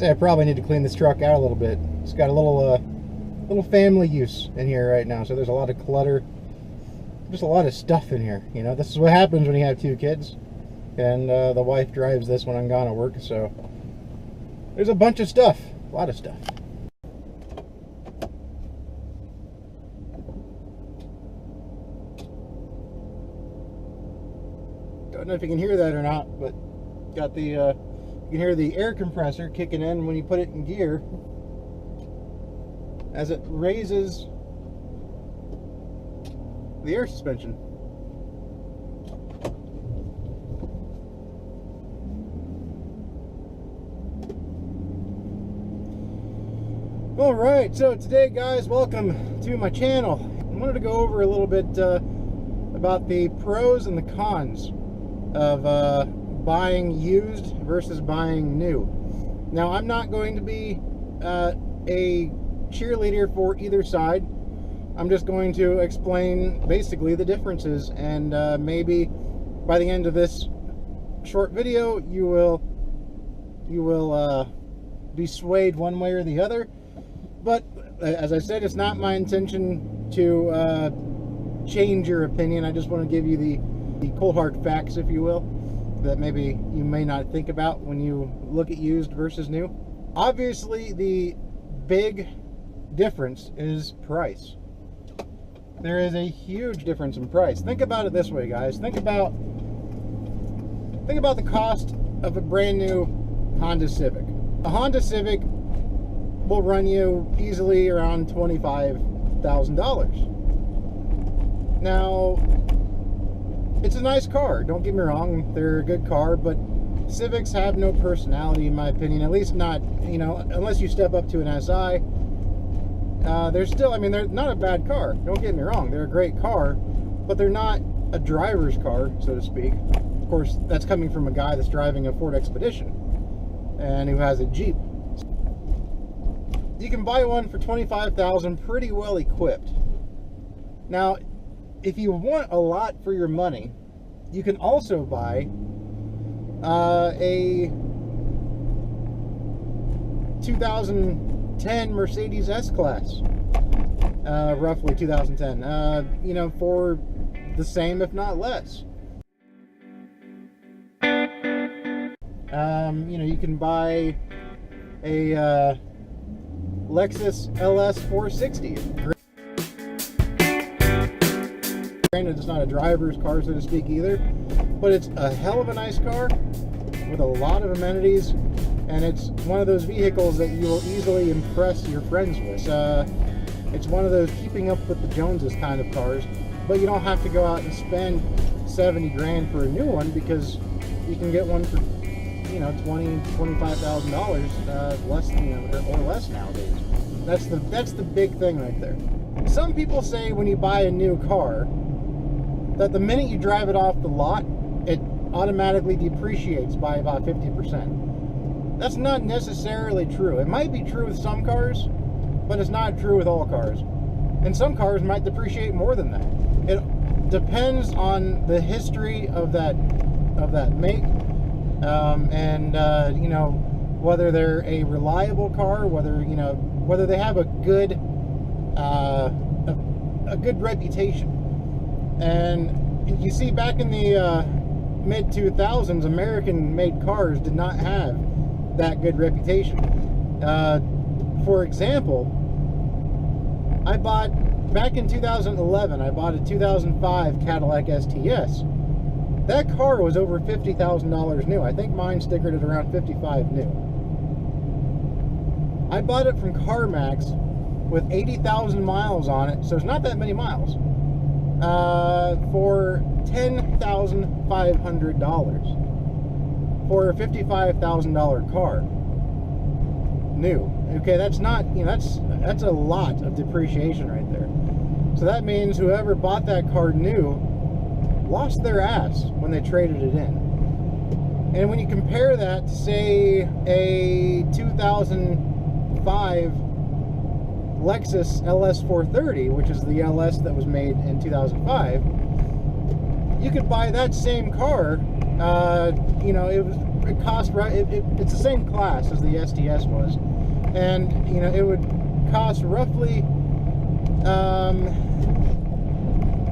say I probably need to clean this truck out a little bit. It's got a little family use in here right now, so there's a lot of clutter, just a lot of stuff in here. You know, this is what happens when you have 2 kids, and the wife drives this when I'm gone at work, so there's a bunch of stuff, a lot of stuff. Don't know if you can hear that or not, but got the you can hear the air compressor kicking in when you put it in gear as it raises the air suspension. All right, so today, guys, welcome to my channel. I wanted to go over a little bit about the pros and the cons of buying used versus buying new. Now, I'm not going to be a cheerleader for either side. I'm just going to explain basically the differences, and maybe by the end of this short video you will be swayed one way or the other. But as I said, it's not my intention to change your opinion. I just want to give you the cold hard facts, if you will, that maybe you may not think about when you look at used versus new. Obviously, the big difference is price. There is a huge difference in price. Think about it this way, guys. Think about the cost of a brand new Honda Civic. A Honda Civic will run you easily around $25,000. Now, it's a nice car, don't get me wrong, they're a good car, but Civics have no personality, in my opinion, at least not, you know, unless you step up to an SI. They're still, I mean, they're not a bad car, don't get me wrong, they're a great car, but they're not a driver's car, so to speak. Of course, that's coming from a guy that's driving a Ford Expedition and who has a Jeep. You can buy one for $25,000 pretty well equipped. Now, if you want a lot for your money, you can also buy a 2010 Mercedes S-Class, roughly 2010, you know, for the same, if not less. You know, you can buy a Lexus LS 460. Granted, it's not a driver's car, so to speak, either, but it's a hell of a nice car with a lot of amenities, and it's one of those vehicles that you will easily impress your friends with. It's one of those keeping up with the Joneses kind of cars, but you don't have to go out and spend 70 grand for a new one, because you can get one for, you know, $25,000 less, you know, or less nowadays. That's the big thing right there. Some people say when you buy a new car that the minute you drive it off the lot, it automatically depreciates by about 50%. That's not necessarily true. It might be true with some cars, but it's not true with all cars. And some cars might depreciate more than that. It depends on the history of that make, and you know, whether they're a reliable car, whether they have a good reputation. And you see, back in the mid-2000s, American-made cars did not have that good reputation. For example, back in 2011, I bought a 2005 Cadillac STS. That car was over $50,000 new. I think mine stickered at around $55,000 new. I bought it from CarMax with 80,000 miles on it, so it's not that many miles, for $10,500 for a $55,000 car new. Okay, that's not, you know, that's a lot of depreciation right there. So that means whoever bought that car new lost their ass when they traded it in. And when you compare that to, say, a 2005 Lexus LS 430, which is the LS that was made in 2005, you could buy that same car, you know, it cost it's the same class as the STS was, and you know, it would cost roughly,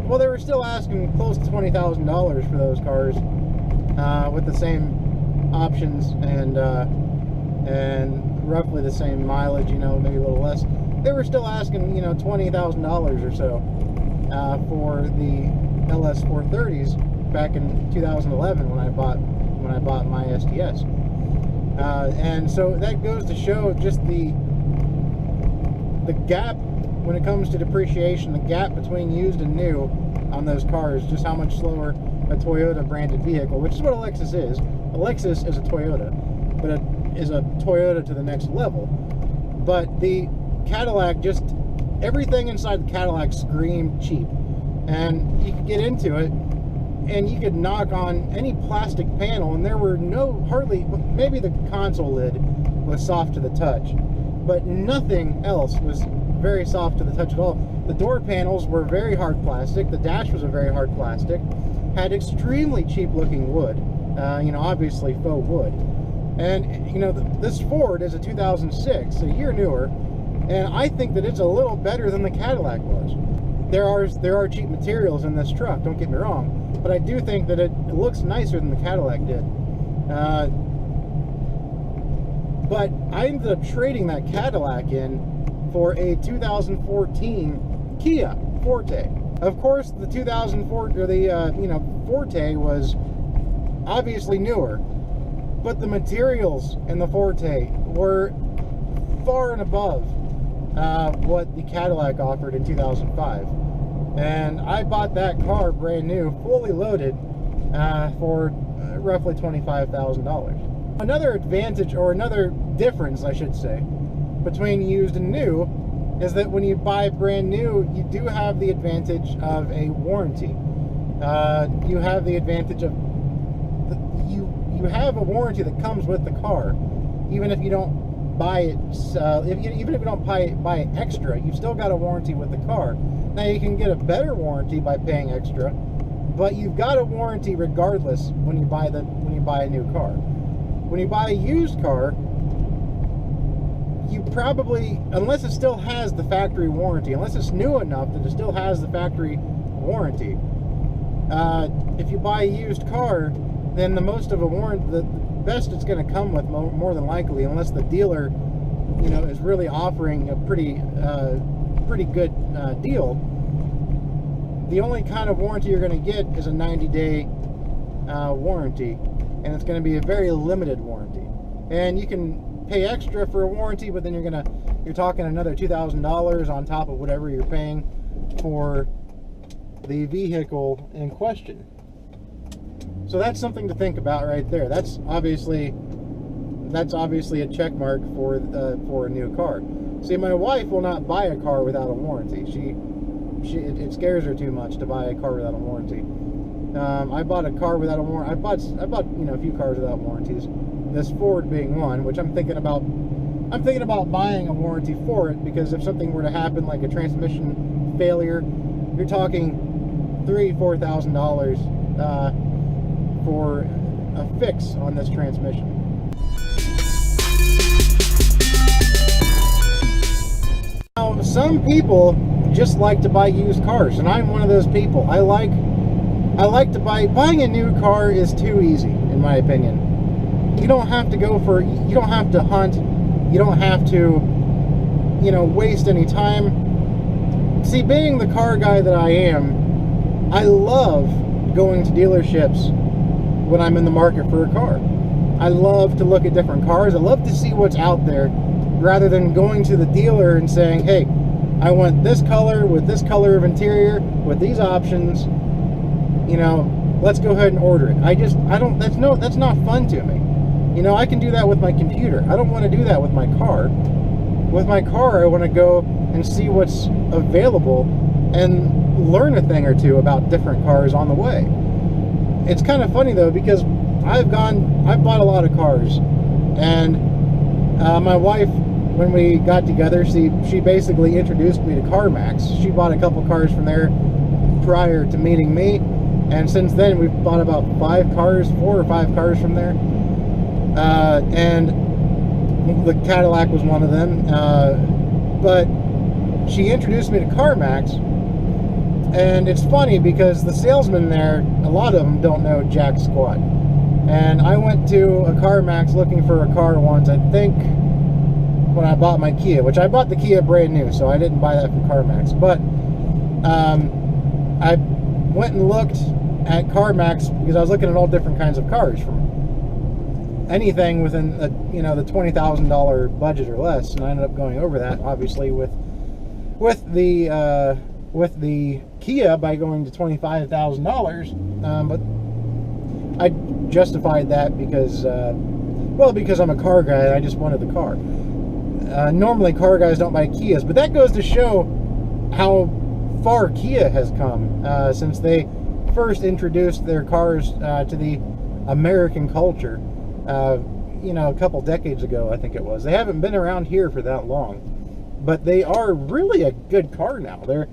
well, they were still asking close to $20,000 for those cars, with the same options and roughly the same mileage, you know, maybe a little less. They were still asking, you know, $20,000 or so for the LS 430s back in 2011 when I bought my STS. And so that goes to show just the gap when it comes to depreciation, the gap between used and new on those cars, just how much slower a Toyota branded vehicle, which is what a Lexus is. A Lexus is a Toyota, but it is a Toyota to the next level. But the Cadillac, just everything inside the Cadillac screamed cheap. And you could get into it and you could knock on any plastic panel and there were hardly, maybe the console lid was soft to the touch, but nothing else was very soft to the touch at all. The door panels were very hard plastic. The dash was a very hard plastic. Had extremely cheap looking wood. You know, obviously faux wood. And, you know, this Ford is a 2006, a year newer, and I think that it's a little better than the Cadillac was. There are cheap materials in this truck, don't get me wrong, but I do think that it looks nicer than the Cadillac did. But I ended up trading that Cadillac in for a 2014 Kia Forte. Of course, the 2004 or the you know, Forte was obviously newer, but the materials in the Forte were far and above what the Cadillac offered in 2005. And I bought that car brand new, fully loaded, for roughly $25,000. Another advantage, or another difference, I should say, between used and new is that when you buy brand new, you do have the advantage of a warranty. You have the advantage of you have a warranty that comes with the car, even if you don't buy it. Even if you don't buy it extra, you've still got a warranty with the car. Now you can get a better warranty by paying extra, but you've got a warranty regardless when you buy a new car. When you buy a used car, you probably, unless it still has the factory warranty, unless it's new enough that it still has the factory warranty, if you buy a used car, then the best it's going to come with, more than likely, unless the dealer, you know, is really offering a pretty good deal, the only kind of warranty you're going to get is a 90-day warranty, and it's going to be a very limited warranty. And you can pay extra for a warranty, but then you're talking another $2,000 on top of whatever you're paying for the vehicle in question. So that's something to think about right there. That's obviously a check mark for a new car. See, my wife will not buy a car without a warranty. It scares her too much to buy a car without a warranty. I bought a car without a warranty. I bought you know, a few cars without warranties. This Ford being one, which I'm thinking about buying a warranty for it, because if something were to happen, like a transmission failure, you're talking $3,000-4,000 for a fix on this transmission. Now, some people just like to buy used cars, and I'm one of those people. I like to buying a new car is too easy, in my opinion. You don't have to you don't have to hunt, you don't have to, you know, waste any time. See, being the car guy that I am, I love going to dealerships when I'm in the market for a car. I love to look at different cars. I love to see what's out there, rather than going to the dealer and saying, hey, I want this color with this color of interior with these options, you know, let's go ahead and order it. That's not fun to me. You know, I can do that with my computer. I don't want to do that with my car. With my car, I want to go and see what's available and learn a thing or two about different cars on the way. It's kind of funny though, because I've bought a lot of cars, and my wife, when we got together, she basically introduced me to CarMax. She bought a couple cars from there prior to meeting me, and since then we've bought about 4 or 5 cars from there. and the Cadillac was one of them. But she introduced me to CarMax, and it's funny because the salesmen there, a lot of them don't know jack squat. And I went to a CarMax looking for a car once, I think, when I bought my Kia, which I bought the Kia brand new, so I didn't buy that from CarMax. But I went and looked at CarMax because I was looking at all different kinds of cars, from anything within the $20,000 budget or less, and I ended up going over that, obviously, with the Kia by going to $25,000. But I justified that because, because I'm a car guy and I just wanted the car. Normally car guys don't buy Kias, but that goes to show how far Kia has come since they first introduced their cars to the American culture. A couple decades ago, I think it was. They haven't been around here for that long, but they are really a good car now. They're,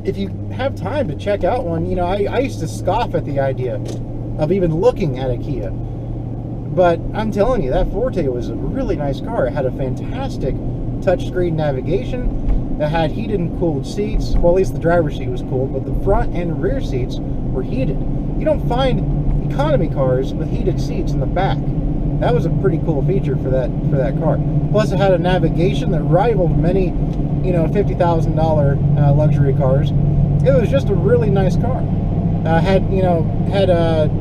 if you have time to check out one, I used to scoff at the idea of even looking at a Kia. But I'm telling you, that Forte was a really nice car. It had a fantastic touchscreen navigation. It had heated and cooled seats. Well, at least the driver's seat was cooled, but the front and rear seats were heated. You don't find economy cars with heated seats in the back. That was a pretty cool feature for that car. Plus, it had a navigation that rivaled many, $50,000 luxury cars. It was just a really nice car. Had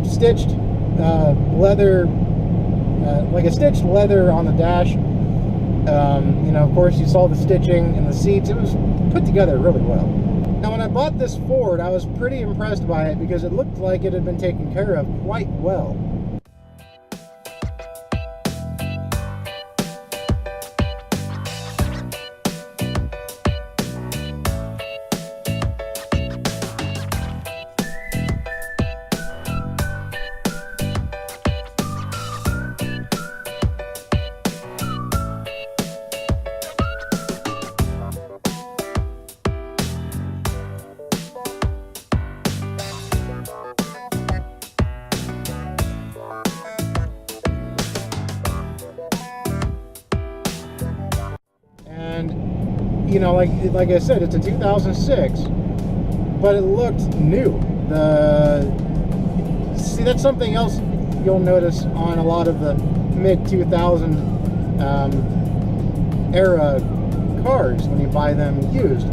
stitched leather. Like a stitched leather on the dash. Of course, you saw the stitching in the seats. It was put together really well. Now, when I bought this Ford, I was pretty impressed by it because it looked like it had been taken care of quite well. Like I said, it's a 2006, but it looked new. See, that's something else you'll notice on a lot of the mid-2000 era cars when you buy them used.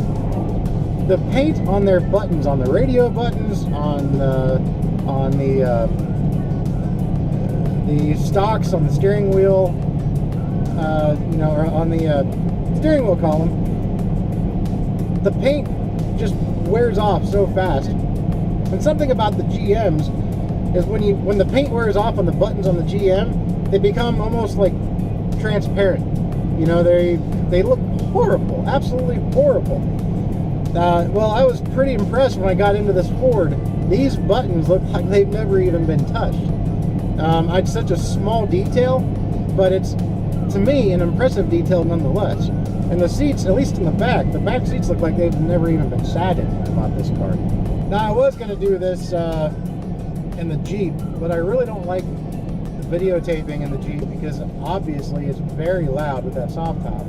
The paint on their buttons, on the radio buttons, on the stocks on the steering wheel, or on the steering wheel column, the paint just wears off so fast. And something about the GMs is when the paint wears off on the buttons on the GM, they become almost like transparent. They look horrible, absolutely horrible. Well, I was pretty impressed when I got into this Ford. These buttons look like they've never even been touched. It's such a small detail, but it's, to me, an impressive detail nonetheless. And the seats, at least in the back seats look like they've never even been sat in when I bought this car. Now, I was going to do this in the Jeep, but I really don't like the videotaping in the Jeep because obviously it's very loud with that soft top.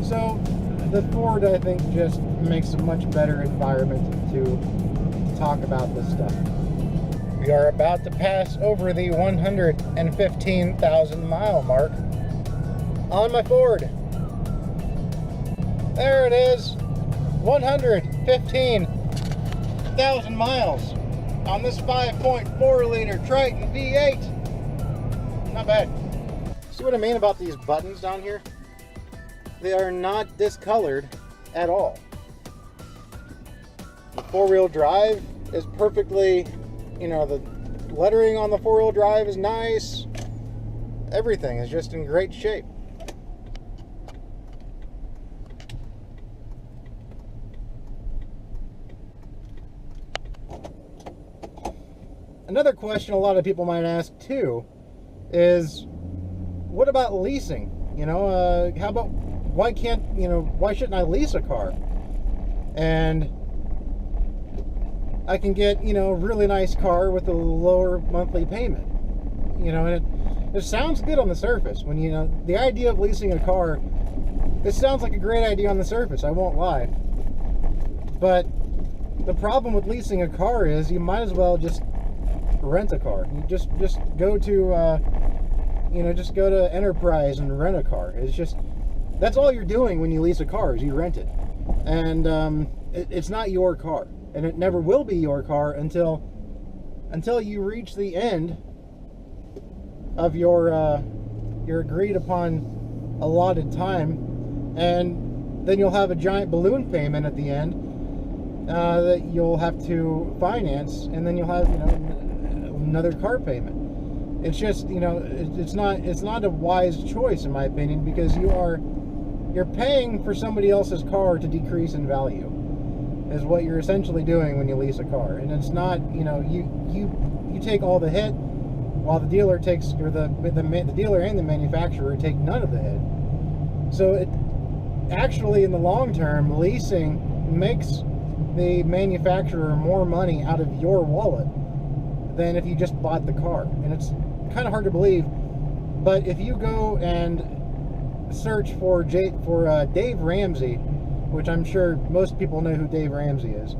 So the Ford, I think, just makes a much better environment to talk about this stuff. We are about to pass over the 115,000 mile mark on my Ford. There it is, 115,000 miles on this 5.4 liter Triton V8. Not bad. See what I mean about these buttons down here? They are not discolored at all. The four-wheel drive is perfectly, the lettering on the four-wheel drive is nice. Everything is just in great shape. Another question a lot of people might ask too is, what about leasing? How about, why shouldn't I lease a car? And I can get, a really nice car with a lower monthly payment. you know, and it sounds good on the surface. When, you know, the idea of leasing a car, it sounds like a great idea on the surface, I won't lie. But the problem with leasing a car is you might as well just rent a car. You just go to, you know, just go to Enterprise and rent a car. It's just, that's all you're doing when you lease a car, is you rent it. And it's not your car. And it never will be your car until you reach the end of your agreed upon allotted time. And then you'll have a giant balloon payment at the end that you'll have to finance, and then you'll have, you know, another car payment. It's just, you know, it's not a wise choice in my opinion, because you're paying for somebody else's car to decrease in value, is what you're essentially doing when you lease a car. And it's not, you know, you take all the hit, while the dealer takes, or the dealer and the manufacturer take none of the hit. So it actually, in the long term, leasing makes the manufacturer more money out of your wallet than if you just bought the car. And it's kind of hard to believe, but if you go and search for Dave Ramsey, which I'm sure most people know who Dave Ramsey is,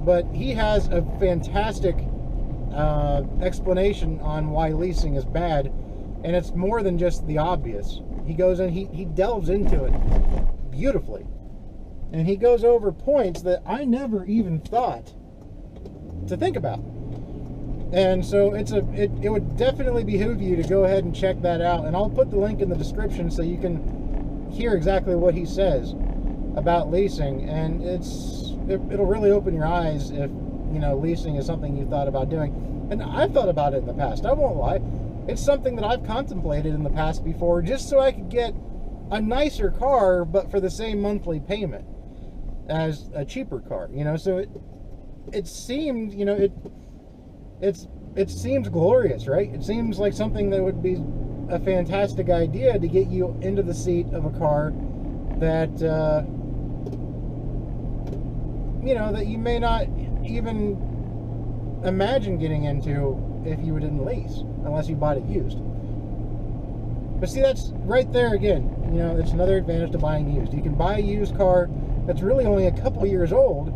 but he has a fantastic explanation on why leasing is bad, and it's more than just the obvious. He goes in, he delves into it beautifully, and he goes over points that I never even thought to think about. And so it would definitely behoove you to go ahead and check that out, and I'll put the link in the description so you can hear exactly what he says about leasing. And it'll really open your eyes if, you know, leasing is something you thought about doing. And I've thought about it in the past, I won't lie. It's something that I've contemplated in the past before, just so I could get a nicer car, but for the same monthly payment as a cheaper car, you know. So it seemed, you know, it seems glorious, right? It seems like something that would be a fantastic idea to get you into the seat of a car that, you know, that you may not even imagine getting into if you didn't lease, unless you bought it used. But see, that's right there again, you know, it's another advantage to buying used. You can buy a used car that's really only a couple years old,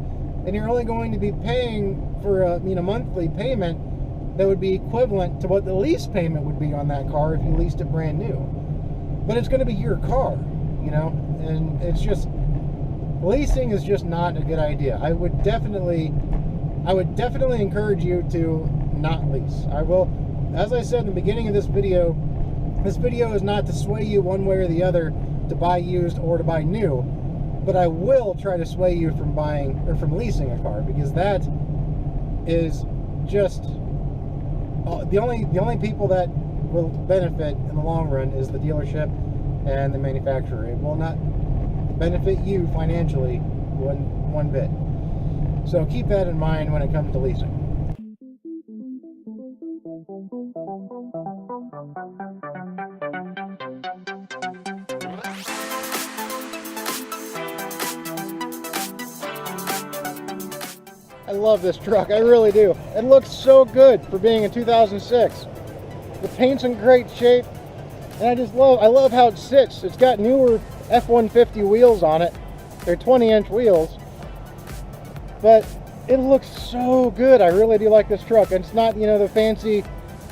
and you're only going to be paying for a, you know, monthly payment that would be equivalent to what the lease payment would be on that car if you leased it brand new. But it's going to be your car, you know, and it's just, leasing is just not a good idea. I would definitely encourage you to not lease. I will, as I said in the beginning of this video is not to sway you one way or the other to buy used or to buy new, but I will try to sway you from buying or from leasing a car, because that is just the only people that will benefit in the long run is the dealership and the manufacturer. It will not benefit you financially one bit. So keep that in mind when it comes to leasing. I love this truck, I really do. It looks so good for being a 2006. The paint's in great shape, and I love how it sits. It's got newer F-150 wheels on it. They're 20-inch wheels, but it looks so good. I really do like this truck. And it's not, you know, the fancy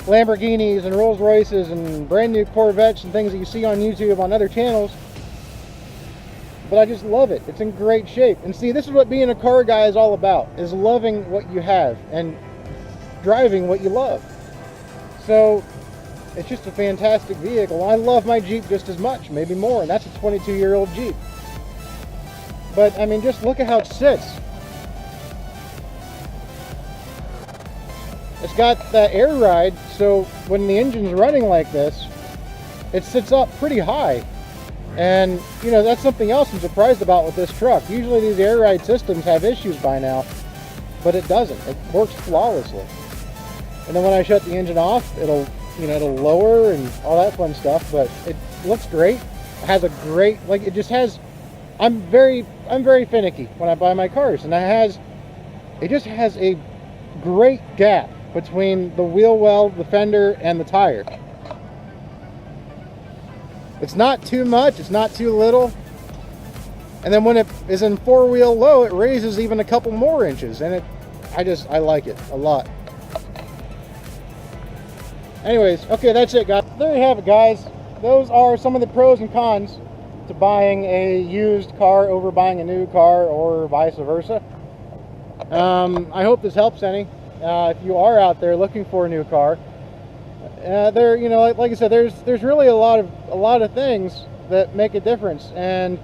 Lamborghinis and Rolls Royces and brand new Corvettes and things that you see on YouTube on other channels, but I just love it. It's in great shape. And see, this is what being a car guy is all about, is loving what you have and driving what you love. So it's just a fantastic vehicle. I love my Jeep just as much, maybe more, and that's a 22-year-old Jeep. But I mean, just look at how it sits. It's got that air ride, so when the engine's running like this, it sits up pretty high. And, you know, that's something else I'm surprised about with this truck. Usually these air ride systems have issues by now, but it doesn't. It works flawlessly. And then when I shut the engine off, it'll lower and all that fun stuff, but it looks great. It has a great, like, it just has, I'm very finicky when I buy my cars, and it just has a great gap between the wheel well, the fender, and the tire. It's not too much, it's not too little. And then when it is in four-wheel low, it raises even a couple more inches, and I like it a lot. Anyways, okay, that's it, guys. There you have it, guys. Those are some of the pros and cons to buying a used car over buying a new car, or vice versa. I hope this helps any. If you are out there looking for a new car, there, you know, like I said, there's really a lot of things that make a difference, and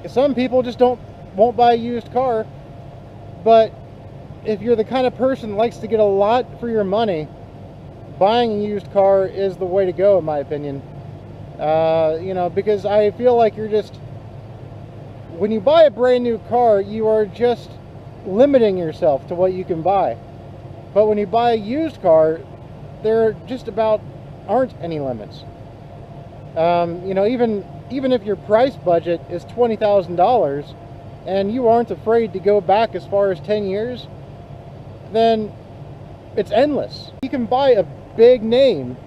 some people just won't buy a used car. But if you're the kind of person that likes to get a lot for your money, buying a used car is the way to go, in my opinion. You know, because I feel like when you buy a brand new car, you are just limiting yourself to what you can buy. But when you buy a used car, there just about aren't any limits. You know, even if your price budget is $20,000 and you aren't afraid to go back as far as 10 years, then it's endless. You can buy a big name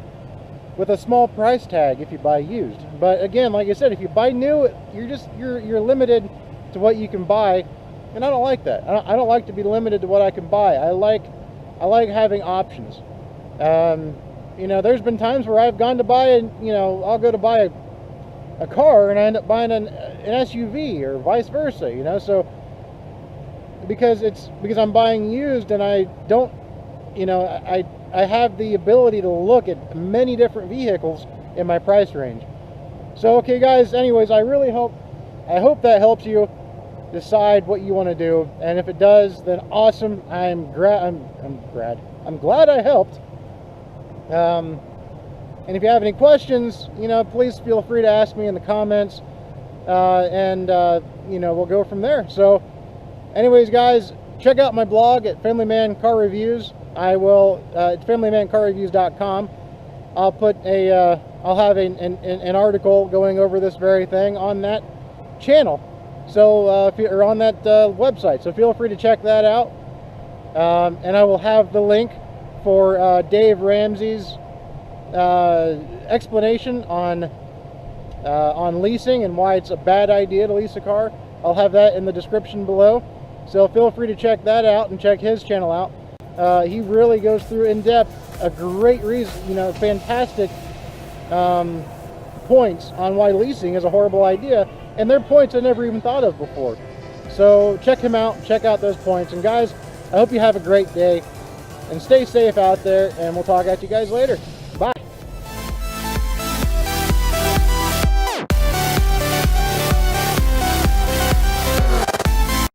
with a small price tag if you buy used. But again, like I said, if you buy new, you're limited to what you can buy, and I don't like that. I don't like to be limited to what I can buy. I like having options. You know, there's been times where I've gone to buy I'll go to buy a car and I end up buying an SUV or vice versa, you know. So because I'm buying used, and I don't, you know, I have the ability to look at many different vehicles in my price range. So okay, guys, anyways, I hope that helps you decide what you want to do, and if it does, then awesome. I'm glad I helped. And if you have any questions, you know, please feel free to ask me in the comments, and you know, we'll go from there. So anyways, guys, check out my blog at Family Man Car Reviews. I will it's FamilyManCarReviews.com. I'll have an article going over this very thing on that channel, so or on that website, so feel free to check that out. And I will have the link for Dave Ramsey's explanation on leasing and why it's a bad idea to lease a car. I'll have that in the description below, so feel free to check that out and check his channel out. He really goes through in depth a great reason, you know, fantastic points on why leasing is a horrible idea, and they're points I never even thought of before. So check him out, check out those points. And guys, I hope you have a great day and stay safe out there, and we'll talk at you guys later.